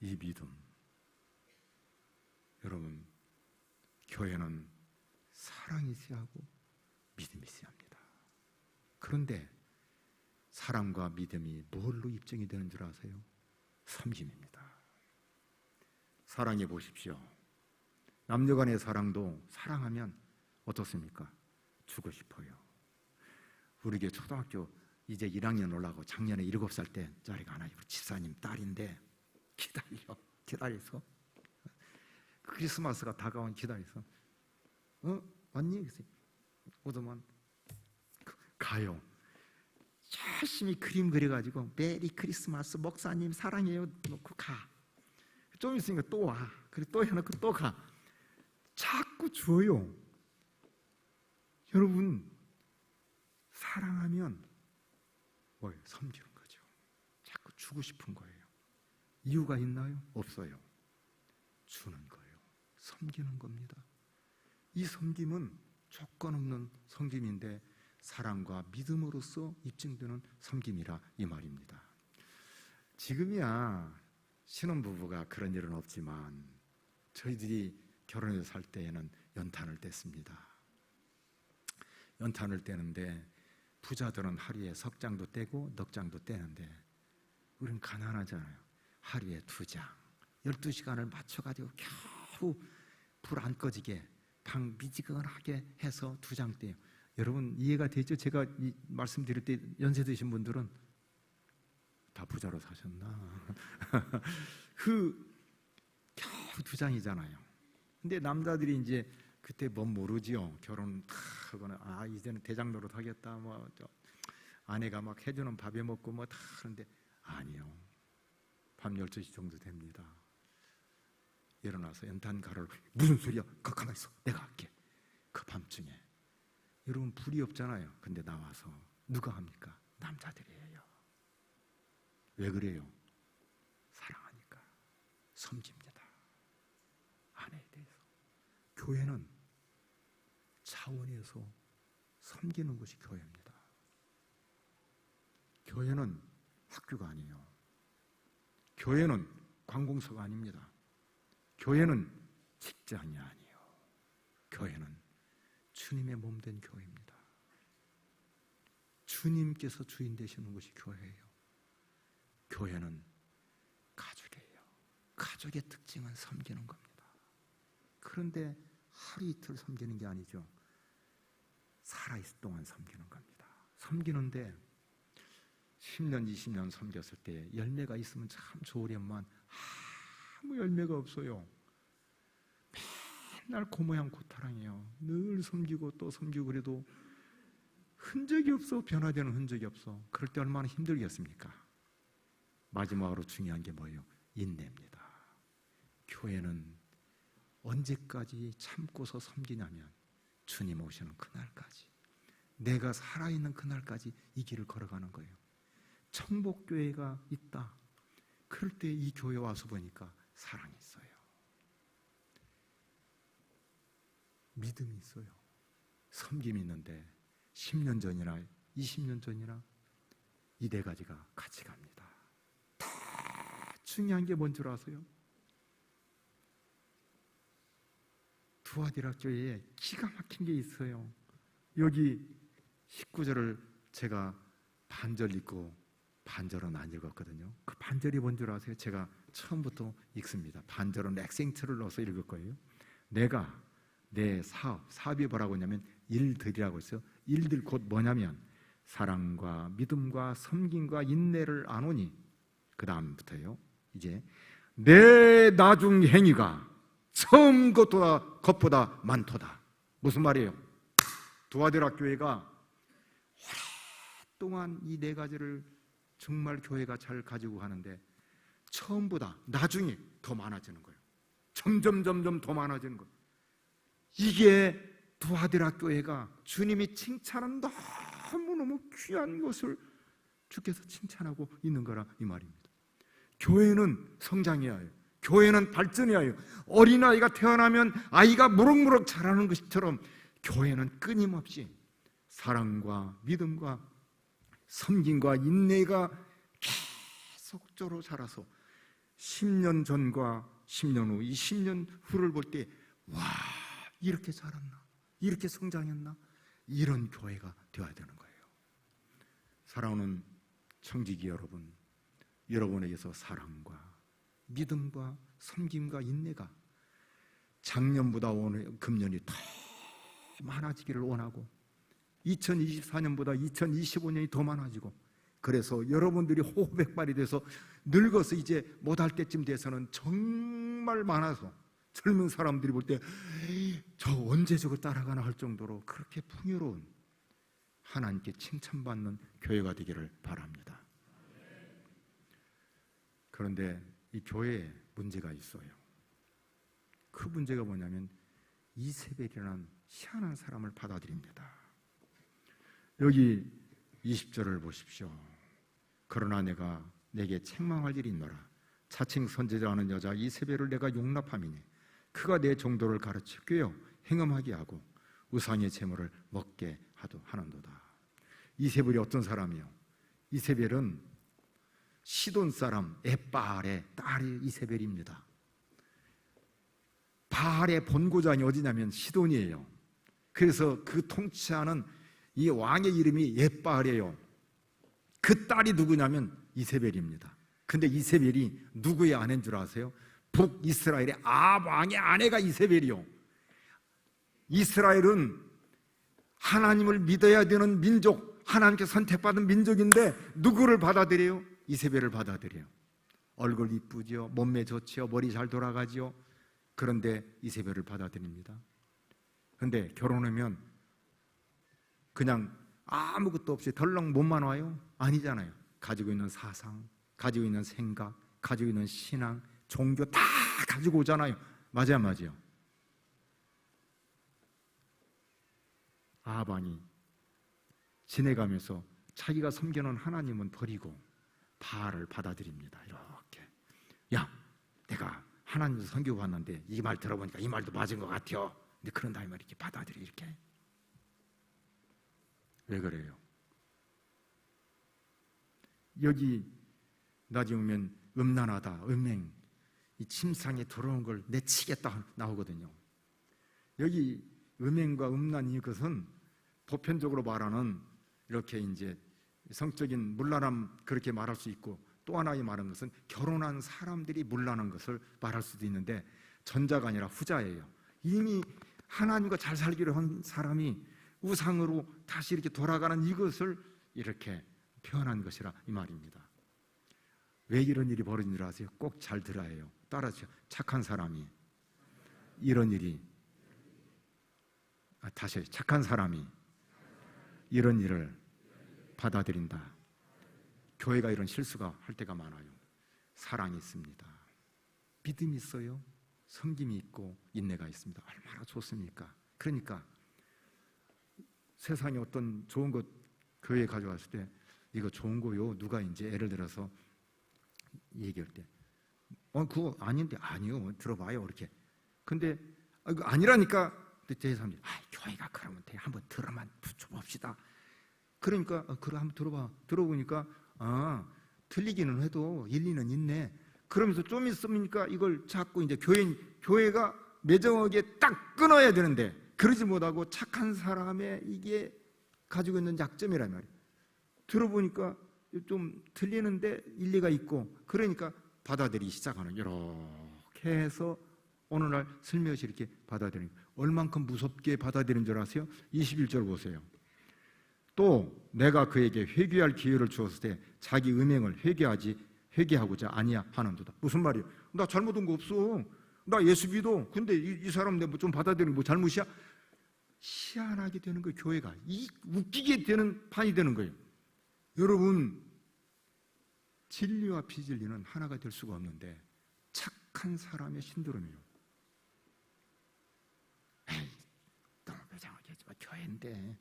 Speaker 1: 이 믿음, 여러분, 교회는 사랑이 있어야 하고 믿음이 있어야 합니다. 그런데 사랑과 믿음이 뭘로 입증이 되는 줄 아세요? 섬김입니다. 사랑해 보십시오. 남녀간의 사랑도 사랑하면 어떻습니까? 주고 싶어요. 우리 교회 초등학교 이제 1학년 올라가고 작년에 7살 때짜리가 하나 있고 집사님 딸인데 기다려서 크리스마스가 다가온 기다려서 왔니? 그래서 오더만 가요. 열심히 그림 그려가지고 메리 크리스마스 목사님 사랑해요 놓고 가. 좀 있으니까 또 와. 그래 또 해놓고 또 가. 자꾸 줘요. 여러분, 사랑하면 뭐예요? 섬기는 거죠. 자꾸 주고 싶은 거예요. 이유가 있나요? 없어요. 주는 거예요. 섬기는 겁니다. 이 섬김은 조건 없는 섬김인데 사랑과 믿음으로써 입증되는 섬김이라 이 말입니다. 지금이야 신혼부부가 그런 일은 없지만 저희들이 결혼해서 살 때에는 연탄을 뗐습니다. 연탄을 떼는데 부자들은 하루에 석 장도 떼고 넉 장도 떼는데 우리는 가난하잖아요. 하루에 2장, 12시간을 맞춰가지고 겨우 불 안 꺼지게 방 미지근하게 해서 2장 떼요. 여러분 이해가 되죠? 제가 이 말씀드릴 때 연세 드신 분들은 다 부자로 사셨나? 겨우 2장이잖아요. 근데 남자들이 이제 그때 뭔 모르지요. 결혼 다 하거나 이제는 대장 노릇 하겠다. 아내가 막 해주는 밥에 먹고 다 하는데 아니요. 밤 12시 정도 됩니다. 일어나서 연탄 가루를 무슨 소리야? 가만히 있어. 내가 할게. 그 밤중에 여러분 불이 없잖아요. 근데 나와서 누가 합니까? 남자들이에요. 왜 그래요? 사랑하니까. 섬깁니다. 아내에 대해서. 교회는 차원에서 섬기는 것이 교회입니다. 교회는 학교가 아니에요. 교회는 관공서가 아닙니다. 교회는 직장이 아니에요. 교회는 주님의 몸된 교회입니다. 주님께서 주인 되시는 것이 교회예요. 교회는 가족이에요. 가족의 특징은 섬기는 겁니다. 그런데 하루 이틀 섬기는 게 아니죠. 살아있을 동안 섬기는 겁니다. 섬기는데 10년, 20년 섬겼을 때 열매가 있으면 참 좋으련만 아무 열매가 없어요. 맨날 그 모양 고타랑이에요. 늘 섬기고 또 섬기고 그래도 흔적이 없어. 변화되는 흔적이 없어. 그럴 때 얼마나 힘들겠습니까? 마지막으로 중요한 게 뭐예요? 인내입니다. 교회는 언제까지 참고서 섬기냐면 주님 오시는 그날까지, 내가 살아있는 그날까지 이 길을 걸어가는 거예요. 천복교회가 있다. 그럴 때 이 교회 와서 보니까 사랑이 있어요. 믿음이 있어요. 섬김이 있는데 10년 전이나 20년 전이나 이 네 가지가 같이 갑니다. 다 중요한 게 뭔 줄 아세요? 두아디라 교회에 기가 막힌 게 있어요. 여기 19절을 제가 반절 읽고 반절은 안 읽었거든요. 그 반절이 뭔 줄 아세요? 제가 처음부터 읽습니다. 반절은 액센트를 넣어서 읽을 거예요. 내가 내 사업이 뭐라고 하냐면 일들이라고 했어요. 일들 곧 뭐냐면 사랑과 믿음과 섬김과 인내를 아노니, 그 다음부터요. 이제 내 나중 행위가 처음 것보다 많도다. 무슨 말이에요? 두아디라 교회가 오랫동안 이 네 가지를 정말 교회가 잘 가지고 가는데 처음보다 나중에 더 많아지는 거예요. 점점 더 많아지는 거예요. 이게 두아디라 교회가 주님이 칭찬한 너무너무 귀한 것을 주께서 칭찬하고 있는 거라 이 말입니다. 교회는 성장해야 해요. 교회는 발전해야 해요. 어린아이가 태어나면 아이가 무럭무럭 자라는 것처럼 교회는 끊임없이 사랑과 믿음과 섬김과 인내가 계속적으로 자라서 10년 전과 10년 후, 20년 후를 볼 때 와, 이렇게 자랐나? 이렇게 성장했나? 이런 교회가 되어야 되는 거예요. 사랑하는 청지기 여러분, 여러분에게서 사랑과 믿음과 섬김과 인내가 작년보다 오늘 금년이 더 많아지기를 원하고 2024년보다 2025년이 더 많아지고, 그래서 여러분들이 호흡백발이 돼서 늙어서 이제 못할 때쯤 돼서는 정말 많아서 젊은 사람들이 볼 때 저 언제 저걸 따라가나 할 정도로 그렇게 풍요로운 하나님께 칭찬받는 교회가 되기를 바랍니다. 그런데 이 교회에 문제가 있어요. 그 문제가 뭐냐면 이세벨이라는 희한한 사람을 받아들입니다. 여기 20절을 보십시오. 그러나 내가 내게 책망할 일이 있노라. 차칭 선지자하는 여자 이세벨을 내가 용납함이니 그가 내 종도를 가르치고요 행음하게 하고 우상의 제물을 먹게 하는도다. 이세벨이 어떤 사람이요? 이세벨은 시돈 사람 엣바알의 딸이 이세벨입니다. 바알의 본고장이 어디냐면 시돈이에요. 그래서 그 통치하는 이 왕의 이름이 엣바알이에요. 그 딸이 누구냐면 이세벨입니다. 근데 이세벨이 누구의 아내인 줄 아세요? 북이스라엘의 왕의 아내가 이세벨이요. 이스라엘은 하나님을 믿어야 되는 민족, 하나님께 선택받은 민족인데 누구를 받아들여요? 이세벨을 받아들여요. 얼굴 이쁘죠, 몸매 좋죠, 머리 잘 돌아가죠. 그런데 이세벨을 받아들입니다. 그런데 결혼하면 그냥 아무것도 없이 덜렁 몸만 와요? 아니잖아요. 가지고 있는 사상, 가지고 있는 생각, 가지고 있는 신앙, 종교 다 가지고 오잖아요. 맞아요, 맞아요. 아합이 지내가면서 자기가 섬기는 하나님은 버리고 바알을 받아들입니다. 이렇게, 야, 내가 하나님도 섬기고 왔는데 이 말 들어보니까 이 말도 맞은 것 같아요. 근데 그런 다음에 이렇게 받아들여. 이렇게. 왜 그래요? 여기 나중에 보면 음란하다, 음행, 이 침상에 들어온 걸 내치겠다 나오거든요. 여기 음행과 음란, 이것은 보편적으로 말하는 이렇게 이제 성적인 문란함, 그렇게 말할 수 있고, 또 하나의 말하는 것은 결혼한 사람들이 문란한 것을 말할 수도 있는데, 전자가 아니라 후자예요. 이미 하나님과 잘 살기로 한 사람이 우상으로 다시 이렇게 돌아가는 이것을 이렇게 표현한 것이라 이 말입니다. 왜 이런 일이 벌어진 줄 아세요? 꼭 잘 들어야 해요. 따라하세요. 착한 사람이 이런 일이, 다시 착한 사람이 이런 일을 받아들인다. 교회가 이런 실수가 할 때가 많아요. 사랑이 있습니다. 믿음이 있어요. 섬김이 있고 인내가 있습니다. 얼마나 좋습니까? 그러니까 세상에 어떤 좋은 것 교회에 가져갔을 때 이거 좋은 거요. 누가 이제 예를 들어서 얘기할 때 그거 아닌데, 아니요. 들어봐요. 이렇게. 근데 이거 아니라니까. 제 사람들이 교회가 그러면 돼. 한번 들어만 붙여봅시다. 그러니까 그래 한번 들어봐. 들어보니까 틀리기는 해도 일리는 있네. 그러면서 좀 있으니까 이걸 자꾸 이제 교회가 매정하게 딱 끊어야 되는데 그러지 못하고 착한 사람의 이게 가지고 있는 약점이란 말이에요. 들어보니까 좀 틀리는데 일리가 있고, 그러니까 받아들이기 시작하는, 이렇게 해서 어느 날 슬며시 이렇게 받아들이는, 얼만큼 무섭게 받아들이는 줄 아세요? 21절 보세요. 또 내가 그에게 회개할 기회를 주었을 때 자기 음행을 회개하고자 아니야 하는도다. 무슨 말이에요? 나 잘못한 거 없어. 나 예수 믿어. 근데 이 사람 내가 좀 받아들이는 뭐 잘못이야? 희한하게 되는 거예요. 교회가 웃기게 되는 판이 되는 거예요. 여러분, 진리와 비진리는 하나가 될 수가 없는데 착한 사람의 신드롬이에요. 에이, 너무 매장하게 하지 마. 교회인데.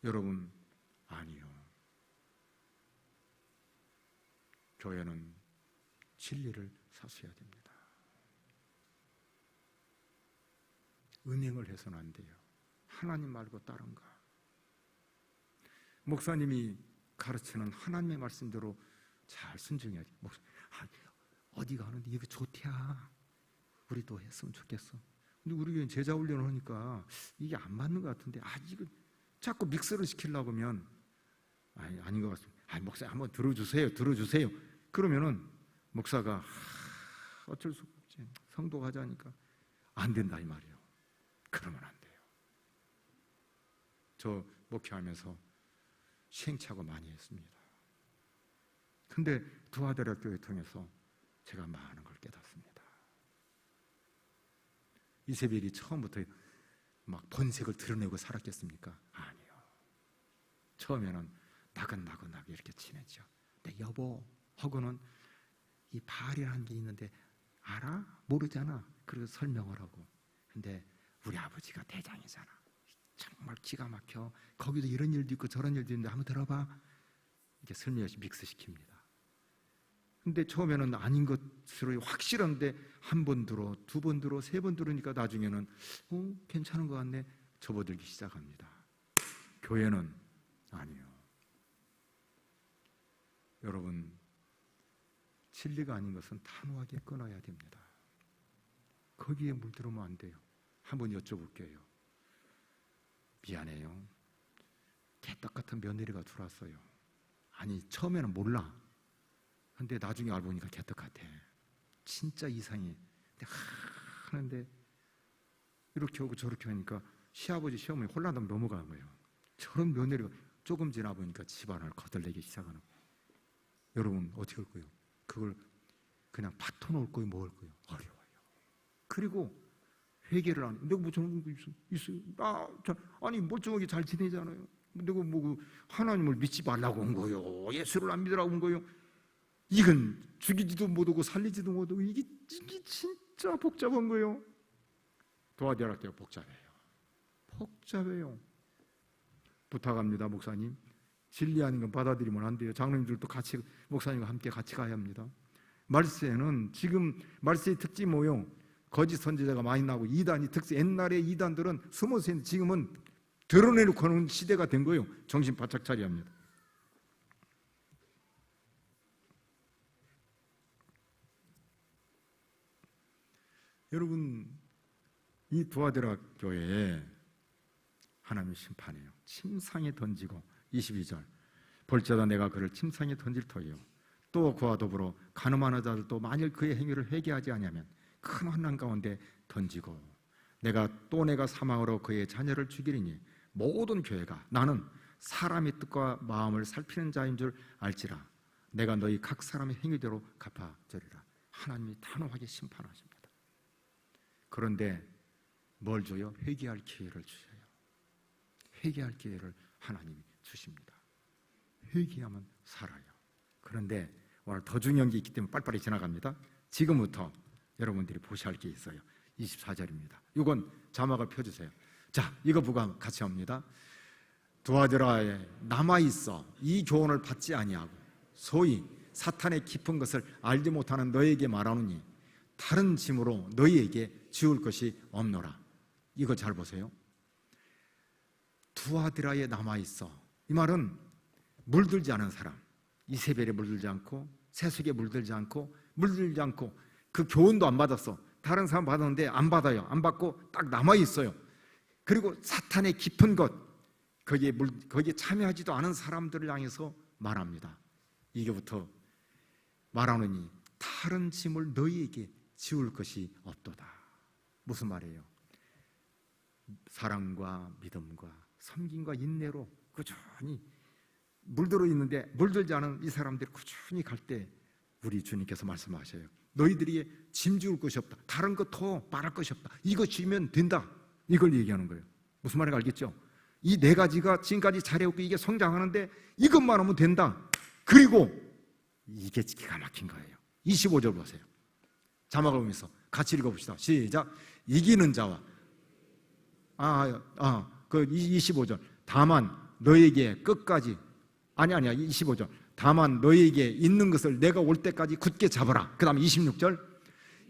Speaker 1: 여러분, 아니요. 교회는 진리를 사수해야 됩니다. 음행을 해서는 안 돼요. 하나님 말고 다른가. 목사님이 가르치는 하나님의 말씀대로 잘 순종해야 돼. 어디 가는데 이거 좋대야. 우리도 했으면 좋겠어. 근데 우리 교회는 제자 훈련을 하니까 이게 안 맞는 것 같은데, 이거 자꾸 믹스를 시키려고 하면 아닌 것 같습니다. 목사 한번 들어주세요. 그러면은 목사가 어쩔 수 없지. 성도 가자니까 안 된다 이 말이에요. 그러면 안 돼요. 저 목회하면서 시행착오 많이 했습니다. 근데 두아대학교를 통해서 제가 많은 걸 깨닫습니다. 이세벨이 처음부터 막 본색을 드러내고 살았겠습니까? 아니요. 처음에는 나긋나긋하게 이렇게 지내죠. 근데 여보 하고는 이 바알이라는 게 있는데 알아? 모르잖아. 그래서 설명을 하고. 근데 우리 아버지가 대장이잖아. 정말 기가 막혀. 거기도 이런 일도 있고 저런 일도 있는데 한번 들어봐. 이렇게 슬며시 믹스시킵니다. 근데 처음에는 아닌 것으로 확실한데 한 번 들어, 두 번 들어, 세 번 들으니까 나중에는 괜찮은 것 같네. 접어들기 시작합니다. 교회는 아니에요. 여러분, 진리가 아닌 것은 단호하게 끊어야 됩니다. 거기에 물들으면 안 돼요. 한번 여쭤볼게요. 미안해요. 개떡 같은 며느리가 들어왔어요. 아니, 처음에는 몰라. 근데 나중에 알고 보니까 개떡 같아. 진짜 이상해. 근데 하는데 이렇게 하고 저렇게 하니까 시아버지 시어머니 혼란하면 넘어가는 거예요. 저런 며느리가 조금 지나 보니까 집안을 거들내기 시작하는 거예요. 여러분 어떻게 할 거예요? 그걸 그냥 파토놓을 거예요? 뭐 할 거예요? 어려워요. 그리고 회개를 안 해요. 내가 뭐 저런 거 있어요? 아니 멀쩡하게 잘 지내잖아요. 내가 뭐 하나님을 믿지 말라고 온 거요? 예수를 안 믿으라고 온 거요? 이건 죽이지도 못하고 살리지도 못하고 이게 진짜 복잡한 거예요. 도와드릴 때가 복잡해요. 부탁합니다, 목사님. 진리 아닌 건 받아들이면 안 돼요. 장로님들도 같이 목사님과 함께 같이 가야 합니다. 말세는 지금 말세의 특징이 뭐예요? 거짓 선지자가 많이 나오고 이단이 특징. 옛날에 이단들은 숨어서 있는데 지금은 드러내놓고 하는 시대가 된 거예요. 정신 바짝 차려야 합니다. 여러분, 이 두아드라 교회에 하나님의 심판이에요. 침상에 던지고 22절 볼지어다 내가 그를 침상에 던질 터이요 또 그와 더불어 간음하는 자들도 만일 그의 행위를 회개하지 아니하면 큰 환난 가운데 던지고 내가 사망으로 그의 자녀를 죽이리니 모든 교회가 나는 사람의 뜻과 마음을 살피는 자인 줄 알지라 내가 너희 각 사람의 행위대로 갚아주리라. 하나님이 단호하게 심판하십니다. 그런데 뭘 줘요? 회개할 기회를 주셔요. 회개할 기회를 하나님이 주십니다. 회개하면 살아요. 그런데 오늘 더 중요한 게 있기 때문에 빨리빨리 지나갑니다. 지금부터 여러분들이 보셔야 할 게 있어요. 24절입니다. 이건 자막을 펴주세요. 자, 이거 보고 같이 합니다. 두아드라에 남아있어 이 교훈을 받지 아니하고 소위 사탄의 깊은 것을 알지 못하는 너에게 말하노니 다른 짐으로 너희에게 지울 것이 없노라. 이거 잘 보세요. 두아드라에 남아있어. 이 말은 물들지 않은 사람, 이세벨에 물들지 않고 세속에 물들지 않고 그 교훈도 안 받았어. 다른 사람 받았는데 안 받아요. 안 받고 딱 남아있어요. 그리고 사탄의 깊은 것, 거기에 참여하지도 않은 사람들을 향해서 말합니다. 이게부터 말하느니 다른 짐을 너희에게 지울 것이 없도다. 무슨 말이에요? 사랑과 믿음과 섬김과 인내로 꾸준히 물들어 있는데 물들지 않은 이 사람들이 꾸준히 갈 때 우리 주님께서 말씀하셔요. 너희들이 짐 지울 것이 없다. 다른 것 더 말할 것이 없다. 이거 지으면 된다. 이걸 얘기하는 거예요. 무슨 말인지 알겠죠? 이 네 가지가 지금까지 잘해오고 이게 성장하는데 이것만 하면 된다. 그리고 이게 기가 막힌 거예요. 25절 보세요. 자막을 보면서 같이 읽어봅시다. 시작. 이기는 자와 25절 다만 너에게 끝까지 25절 다만 너에게 있는 것을 내가 올 때까지 굳게 잡아라. 그 다음에 26절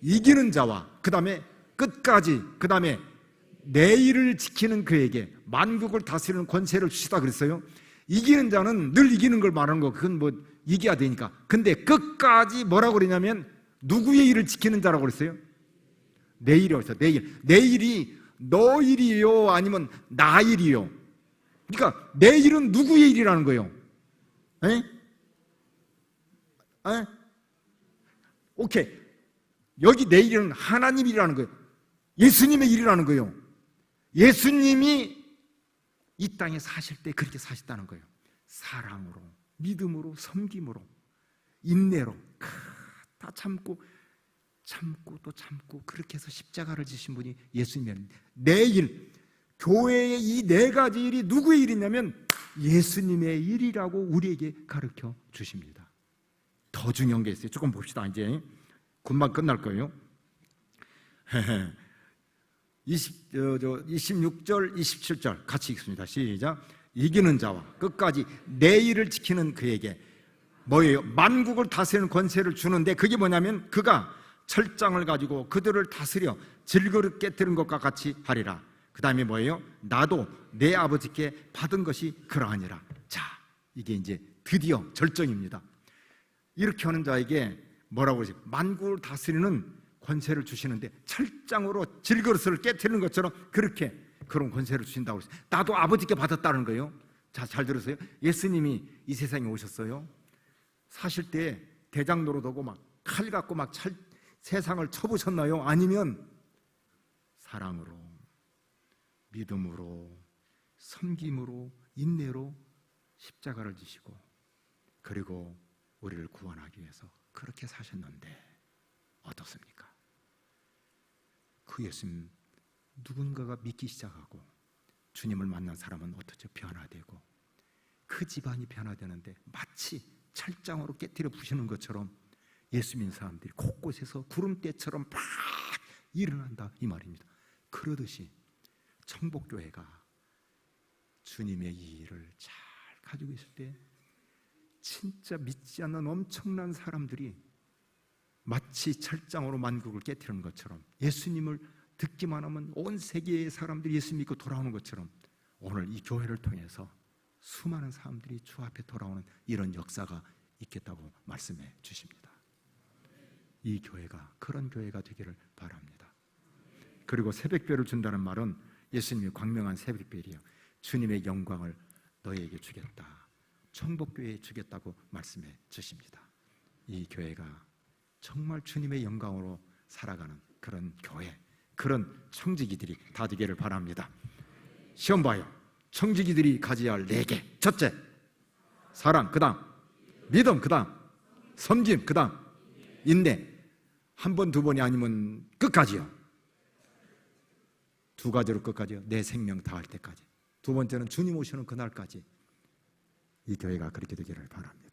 Speaker 1: 이기는 자와 그 다음에 끝까지 그 다음에 내일을 지키는 그에게 만국을 다스리는 권세를 주시다 그랬어요. 이기는 자는 늘 이기는 걸 말하는 거. 그건 뭐 이겨야 되니까. 근데 끝까지 뭐라고 그러냐면 누구의 일을 지키는 자라고 그랬어요? 내일이라고 했어요. 내일이 너 일이요 아니면 나 일이요. 그러니까 내일은 누구의 일이라는 거예요? 에? 오케이. 여기 내일은 하나님 일이라는 거예요. 예수님의 일이라는 거예요. 예수님이 이 땅에 사실 때 그렇게 사셨다는 거예요. 사랑으로, 믿음으로, 섬김으로, 인내로 다 참고 또 참고 그렇게 해서 십자가를 지신 분이 예수님이에요. 내일 교회의 이 네 가지 일이 누구의 일이냐면 예수님의 일이라고 우리에게 가르쳐 주십니다. 더 중요한 게 있어요. 조금 봅시다. 이제 금방 끝날 거예요. 26절, 27절 같이 읽습니다. 시작. 이기는 자와 끝까지 내 일을 지키는 그에게 뭐예요? 만국을 다스리는 권세를 주는데 그게 뭐냐면 그가 철장을 가지고 그들을 다스려 질그릇 깨뜨린 것과 같이 하리라. 그 다음에 뭐예요? 나도 내 아버지께 받은 것이 그러하니라. 자, 이게 이제 드디어 절정입니다. 이렇게 하는 자에게 뭐라고 그러지? 만국을 다스리는 권세를 주시는데 철장으로 질그릇을 깨뜨리는 것처럼 그렇게 그런 권세를 주신다고 그랬어요. 나도 아버지께 받았다는 거예요. 자, 잘 들으세요. 예수님이 이 세상에 오셨어요. 사실 때 대장 노릇하고 막 칼 갖고 막 세상을 쳐부셨나요? 아니면 사랑으로, 믿음으로, 섬김으로, 인내로 십자가를 지시고 그리고 우리를 구원하기 위해서 그렇게 사셨는데 어떻습니까? 그 예수님 누군가가 믿기 시작하고 주님을 만난 사람은 어떻게 변화되고 그 집안이 변화되는데 마치 철장으로 깨뜨려 부시는 것처럼 예수 믿는 사람들이 곳곳에서 구름대처럼 막 일어난다 이 말입니다. 그러듯이 청복교회가 주님의 이 일을 잘 가지고 있을 때 진짜 믿지 않는 엄청난 사람들이 마치 철장으로 만국을 깨뜨리는 것처럼, 예수님을 듣기만 하면 온 세계의 사람들이 예수 믿고 돌아오는 것처럼, 오늘 이 교회를 통해서 수많은 사람들이 주 앞에 돌아오는 이런 역사가 있겠다고 말씀해 주십니다. 이 교회가 그런 교회가 되기를 바랍니다. 그리고 새벽별을 준다는 말은 예수님이 광명한 새벽별이요, 주님의 영광을 너희에게 주겠다, 청복교회에 주겠다고 말씀해 주십니다. 이 교회가 정말 주님의 영광으로 살아가는 그런 교회, 그런 청지기들이 다 되기를 바랍니다. 시험 봐요. 청지기들이 가져야 할 4개. 첫째, 사랑, 그 다음 믿음, 그 다음 섬김, 그 다음 인내. 한 번, 두 번이 아니면 끝까지요. 2가지로 끝까지요. 내 생명 다할 때까지. 2번째는 주님 오시는 그날까지 이 교회가 그렇게 되기를 바랍니다.